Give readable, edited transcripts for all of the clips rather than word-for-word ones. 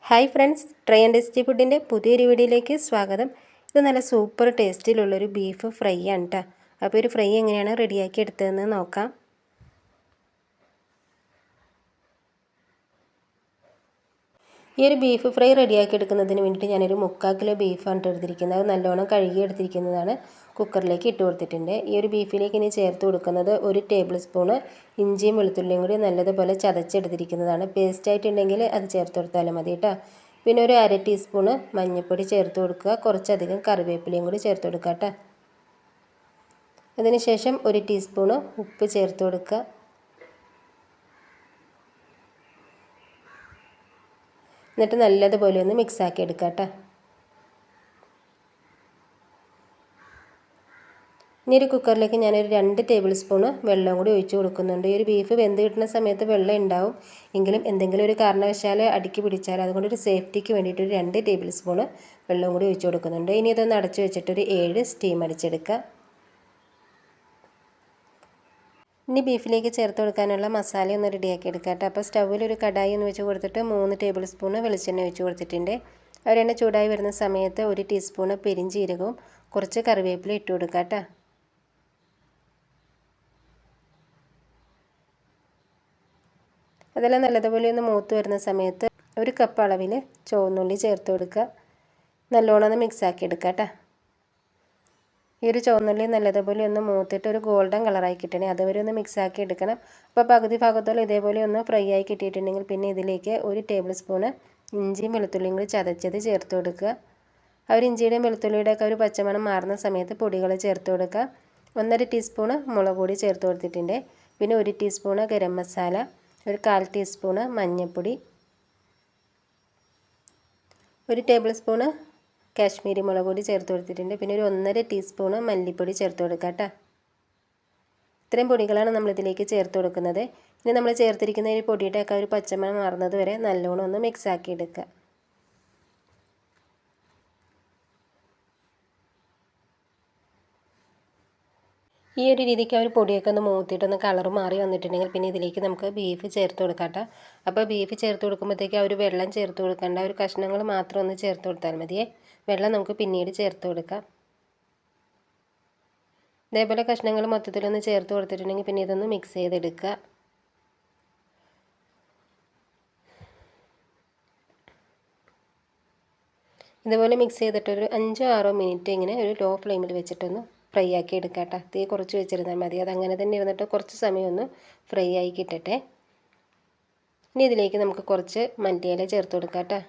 Hi friends, try and tasty ഫുഡിൻ്റെ പുതിയൊരു വീഡിയോയിലേക്ക് സ്വാഗതം. ഇത് നല്ല സൂപ്പർ ടേസ്റ്റിലുള്ളൊരു ബീഫ് ഫ്രൈ ആണ് കേട്ടോ. അപ്പോൾ ഒരു ഫ്രൈ എങ്ങനെയാണ് റെഡിയാക്കി എടുത്തതെന്ന് നോക്കാം. ഈ ഒരു ബീഫ് ഫ്രൈ റെഡിയാക്കി എടുക്കുന്നതിന് വേണ്ടിയിട്ട് ഞാനൊരു 3/4 കിലോ ബീഫാണ് എടുത്തിരിക്കുന്നത്. അത് നല്ലോണം കഴുകി എടുത്തിരിക്കുന്നതാണ്. കുക്കറിലേക്ക് ഇട്ട് കൊടുത്തിട്ടുണ്ട്. ഈ ഒരു ബീഫിലേക്ക് ഇനി ചേർത്ത് കൊടുക്കുന്നത് 1 ടേബിൾ സ്പൂണ് ഇഞ്ചിയും വെളുത്തുള്ളിയും കൂടി നല്ലതുപോലെ ചതച്ചെടുത്തിരിക്കുന്നതാണ്. പേസ്റ്റായിട്ടുണ്ടെങ്കിൽ അത് ചേർത്ത് കൊടുത്താലും മതി കേട്ടോ. പിന്നെ ഒരു 1/2 ടീസ്പൂണ് മഞ്ഞൾപ്പൊടി ചേർത്ത് കൊടുക്കുക. കുറച്ചധികം കറിവേപ്പിലയും കൂടി ചേർത്ത് കൊടുക്കുക കേട്ടോ. അതിനുശേഷം 1 ടീസ്പൂണ് ഉപ്പ് ചേർത്ത് കൊടുക്കുക. എന്നിട്ട് നല്ലതുപോലെ ഒന്ന് മിക്സാക്കി എടുക്കുക കേട്ടോ. ഇനി ഒരു കുക്കറിലേക്ക് ഞാനൊരു 2 ടേബിൾ സ്പൂണ് വെള്ളം കൂടി ഒഴിച്ച് കൊടുക്കുന്നുണ്ട്. ഈ ഒരു ബീഫ് വെന്ത് കിട്ടുന്ന സമയത്ത് വെള്ളം ഉണ്ടാവും, എങ്കിലും എന്തെങ്കിലും ഒരു കാരണവശാൽ അടുക്കി പിടിച്ചാൽ അതുകൊണ്ടൊരു സേഫ്റ്റിക്ക് വേണ്ടിയിട്ട് ഒരു 2 ടേബിൾ സ്പൂണ് വെള്ളം കൂടി ഒഴിച്ച് കൊടുക്കുന്നുണ്ട്. ഇനി ഇതൊന്ന് അടച്ച് വെച്ചിട്ടൊരു 7 സ്റ്റീം അടിച്ചെടുക്കുക. ഇനി ബീഫിലേക്ക് ചേർത്ത് കൊടുക്കാനുള്ള മസാല ഒന്ന് റെഡിയാക്കി എടുക്കാം കേട്ടോ. അപ്പോൾ സ്റ്റൗവിൽ ഒരു കടായി ഒന്ന് വെച്ച് കൊടുത്തിട്ട് 3 ടേബിൾ സ്പൂണ് വെളിച്ചെണ്ണ ഒഴിച്ച് കൊടുത്തിട്ടുണ്ട്. അവരെണ്ണ ചൂടായി വരുന്ന സമയത്ത് 1 ടീസ്പൂണ് പെരിഞ്ചീരകവും കുറച്ച് കറിവേപ്പില ഇട്ട് കൊടുക്കുക കേട്ടോ. അതെല്ലാം നല്ലതുപോലെ ഒന്ന് മൂത്ത് വരുന്ന സമയത്ത് 1 കപ്പ് അളവിൽ ചുവന്നുള്ളി ചേർത്ത് കൊടുക്കുക. നല്ലോണം ഒന്ന് മിക്സാക്കി എടുക്കുക കേട്ടോ. ഈ ഒരു ചുവന്നുള്ളി നല്ലതുപോലെ ഒന്ന് മൂത്തിട്ട് ഒരു ഗോൾഡൻ കളറായി കിട്ടണേ, അതുവരെ ഒന്ന് മിക്സാക്കി എടുക്കണം. അപ്പോൾ പകുതി ഭാഗത്തോളം ഇതേപോലെ ഒന്ന് ഫ്രൈ ആയി കിട്ടിയിട്ടുണ്ടെങ്കിൽ പിന്നെ ഇതിലേക്ക് 1 ടേബിൾ സ്പൂണ് ഇഞ്ചിയും വെളുത്തുള്ളിയും കൂടി ചതച്ചത് ചേർത്ത് കൊടുക്കുക. ആ ഒരു ഇഞ്ചിയുടെയും വെളുത്തുള്ളിയുടെ ഒക്കെ ഒരു പച്ചമണം മാറുന്ന സമയത്ത് പൊടികൾ ചേർത്ത് കൊടുക്കുക. 1/2 ടീസ്പൂണ് മുളക് പൊടി ചേർത്ത് കൊടുത്തിട്ടുണ്ട്. പിന്നെ 1 ടീസ്പൂണ് ഗരം മസാല, ഒരു 1/4 ടീസ്പൂണ് മഞ്ഞൾപ്പൊടി, 1 ടേബിൾ സ്പൂണ് കാശ്മീരി മുളക് പൊടി ചേർത്ത് കൊടുത്തിട്ടുണ്ട്. പിന്നെ ഒരു 1/2 ടീസ്പൂണ് മല്ലിപ്പൊടി ചേർത്ത് കൊടുക്കുക കേട്ടോ. ഇത്രയും പൊടികളാണ് നമ്മളിതിലേക്ക് ചേർത്ത് കൊടുക്കുന്നത്. ഇനി നമ്മൾ ചേർത്തിരിക്കുന്ന ഈ പൊടിയുടെ ഒക്കെ ഒരു പച്ചമണം മാറുന്നത് വരെ നല്ലോണം ഒന്ന് മിക്സാക്കി എടുക്കുക. ഈ ഒരു രീതിക്ക് ആ ഒരു പൊടിയൊക്കെ ഒന്ന് മൂത്തിയിട്ടൊന്ന് കളർ മാറി വന്നിട്ടുണ്ടെങ്കിൽ പിന്നെ ഇതിലേക്ക് നമുക്ക് ബീഫ് ചേർത്ത് കൊടുക്കാം കേട്ടോ. അപ്പോൾ ബീഫ് ചേർത്ത് കൊടുക്കുമ്പോഴത്തേക്ക് ആ ഒരു വെള്ളം ചേർത്ത് കൊടുക്കേണ്ട, ഒരു കഷ്ണങ്ങൾ മാത്രം ഒന്ന് ചേർത്ത് കൊടുത്താൽ മതിയേ. വെള്ളം നമുക്ക് പിന്നീട് ചേർത്ത് കൊടുക്കാം. ഇതേപോലെ കഷ്ണങ്ങൾ മൊത്തത്തിലൊന്ന് ചേർത്ത് കൊടുത്തിട്ടുണ്ടെങ്കിൽ പിന്നെ ഇതൊന്ന് മിക്സ് ചെയ്തെടുക്കുക. ഇതുപോലെ മിക്സ് ചെയ്തിട്ടൊരു 5-6 മിനിറ്റ് ഇങ്ങനെ ഒരു ലോ ഫ്ലെയിമിൽ വെച്ചിട്ടൊന്ന് ഫ്രൈ ആക്കി എടുക്കാം കേട്ടോ. തീ കുറച്ച് വെച്ചിരുന്നാൽ മതി. അതങ്ങനെ തന്നെ ഇരുന്നിട്ട് കുറച്ച് സമയം ഒന്ന് ഫ്രൈ ആയി കിട്ടട്ടെ. ഇനി ഇതിലേക്ക് നമുക്ക് കുറച്ച് മല്ലിയില ചേർത്ത് കൊടുക്കാം കേട്ടോ.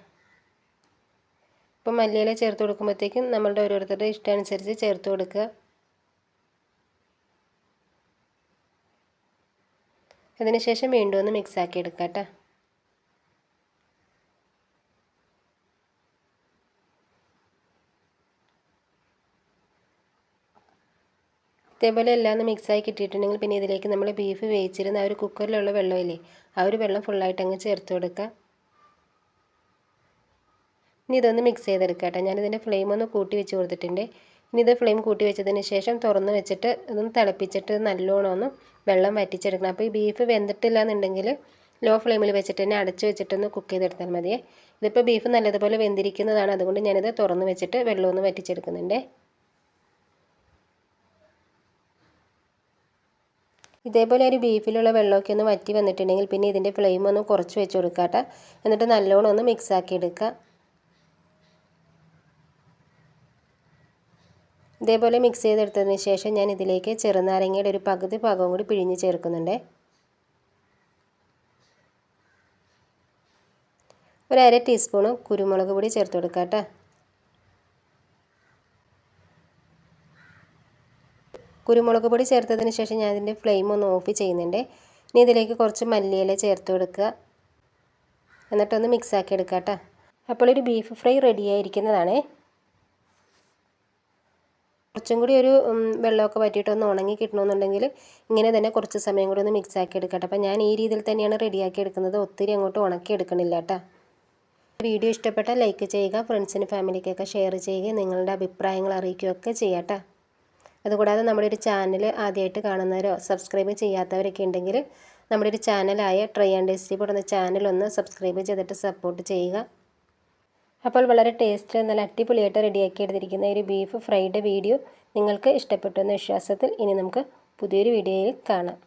അപ്പോൾ മല്ലിയില ചേർത്ത് കൊടുക്കുമ്പോഴത്തേക്കും നമ്മളുടെ ഓരോരുത്തരുടെ ഇഷ്ടമനുസരിച്ച് ചേർത്ത് കൊടുക്കുക. അതിനുശേഷം വീണ്ടും ഒന്ന് മിക്സാക്കി എടുക്കാം കേട്ടോ. ഇതേപോലെ എല്ലാം ഒന്ന് മിക്സായി കിട്ടിയിട്ടുണ്ടെങ്കിൽ പിന്നെ ഇതിലേക്ക് നമ്മൾ ബീഫ് വേവിച്ചിരുന്ന ആ ഒരു കുക്കറിലുള്ള വെള്ളമില്ലേ, ആ ഒരു വെള്ളം ഫുള്ളായിട്ട് അങ്ങ് ചേർത്ത് കൊടുക്കുക. ഇനി ഇതൊന്ന് മിക്സ് ചെയ്തെടുക്കുക കേട്ടോ. ഞാനിതിൻ്റെ ഫ്ലെയിം ഒന്ന് കൂട്ടി വെച്ച് കൊടുത്തിട്ടുണ്ട്. ഇനി ഇത് ഫ്ലെയിം കൂട്ടി വെച്ചതിന് ശേഷം തുറന്ന് വെച്ചിട്ട് ഇതൊന്ന് തിളപ്പിച്ചിട്ട് നല്ലോണം ഒന്ന് വെള്ളം വറ്റിച്ചെടുക്കണം. അപ്പോൾ ഈ ബീഫ് വെന്തിട്ടില്ല എന്നുണ്ടെങ്കിൽ ലോ ഫ്ലെയിമിൽ വെച്ചിട്ട് തന്നെ അടച്ച് വെച്ചിട്ടൊന്ന് കുക്ക് ചെയ്തെടുത്താൽ മതിയേ. ഇതിപ്പോൾ ബീഫ് നല്ലതുപോലെ വെന്തിരിക്കുന്നതാണ്, അതുകൊണ്ട് ഞാനിത് തുറന്ന് വെച്ചിട്ട് വെള്ളമൊന്ന് വറ്റിച്ചെടുക്കുന്നുണ്ട്. ഇതേപോലെ ഒരു ബീഫിലുള്ള വെള്ളമൊക്കെ ഒന്ന് വറ്റി വന്നിട്ടുണ്ടെങ്കിൽ പിന്നെ ഇതിൻ്റെ ഫ്ലെയിം ഒന്ന് കുറച്ച് വെച്ച് കൊടുക്കുക കേട്ടോ. എന്നിട്ട് നല്ലോണം ഒന്ന് മിക്സാക്കി എടുക്കുക. ഇതേപോലെ മിക്സ് ചെയ്തെടുത്തതിന് ശേഷം ഞാൻ ഇതിലേക്ക് ചെറുനാരങ്ങയുടെ ഒരു പകുതി ഭാഗവും കൂടി പിഴിഞ്ഞ് ചേർക്കുന്നുണ്ട്. ഒരു 1/2 ടീസ്പൂണ് കുരുമുളക് പൊടി ചേർത്ത് കൊടുക്കുക കേട്ടോ. കുരുമുളക് പൊടി ചേർത്തതിന് ശേഷം ഞാൻ ഇതിൻ്റെ ഫ്ലെയിം ഒന്ന് ഓഫ് ചെയ്യുന്നുണ്ട്. ഇനി ഇതിലേക്ക് കുറച്ച് മല്ലിയില ചേർത്ത് കൊടുക്കുക. എന്നിട്ടൊന്ന് മിക്സാക്കി എടുക്കുക കേട്ടോ. അപ്പോൾ ഒരു ബീഫ് ഫ്രൈ റെഡി ആയിരിക്കുന്നതാണ്. കുറച്ചും കൂടി ഒരു വെള്ളമൊക്കെ വറ്റിയിട്ടൊന്ന് ഉണങ്ങി കിട്ടണമെന്നുണ്ടെങ്കിൽ ഇങ്ങനെ തന്നെ കുറച്ച് സമയം കൂടി ഒന്ന് മിക്സാക്കി എടുക്കട്ടെ. അപ്പോൾ ഞാൻ ഈ രീതിയിൽ തന്നെയാണ് റെഡിയാക്കി എടുക്കുന്നത്, ഒത്തിരി അങ്ങോട്ട് ഉണക്കി എടുക്കണില്ല കേട്ടോ. വീഡിയോ ഇഷ്ടപ്പെട്ടാൽ ലൈക്ക് ചെയ്യുക, ഫ്രണ്ട്സിനും ഫാമിലിക്കൊക്കെ ഷെയർ ചെയ്യുക, നിങ്ങളുടെ അഭിപ്രായങ്ങൾ അറിയിക്കുകയൊക്കെ ചെയ്യാം കേട്ടോ. അതുകൂടാതെ നമ്മുടെ ഒരു ചാനൽ ആദ്യമായിട്ട് കാണുന്നവരോ സബ്സ്ക്രൈബ് ചെയ്യാത്തവരൊക്കെ ഉണ്ടെങ്കിൽ നമ്മുടെ ഒരു ചാനലായ ട്രൈ ആൻഡ് ടേസ്റ്റി ഫുഡ് എന്ന ചാനൽ ഒന്ന് സബ്സ്ക്രൈബ് ചെയ്തിട്ട് സപ്പോർട്ട് ചെയ്യുക. അപ്പോൾ വളരെ ടേസ്റ്റ് നല്ല അടിപൊളിയായിട്ട് റെഡിയാക്കി എടുത്തിരിക്കുന്ന ഒരു ബീഫ് ഫ്രൈയുടെ വീഡിയോ നിങ്ങൾക്ക് ഇഷ്ടപ്പെട്ടു എന്ന വിശ്വാസത്തിൽ ഇനി നമുക്ക് പുതിയൊരു വീഡിയോയിൽ കാണാം.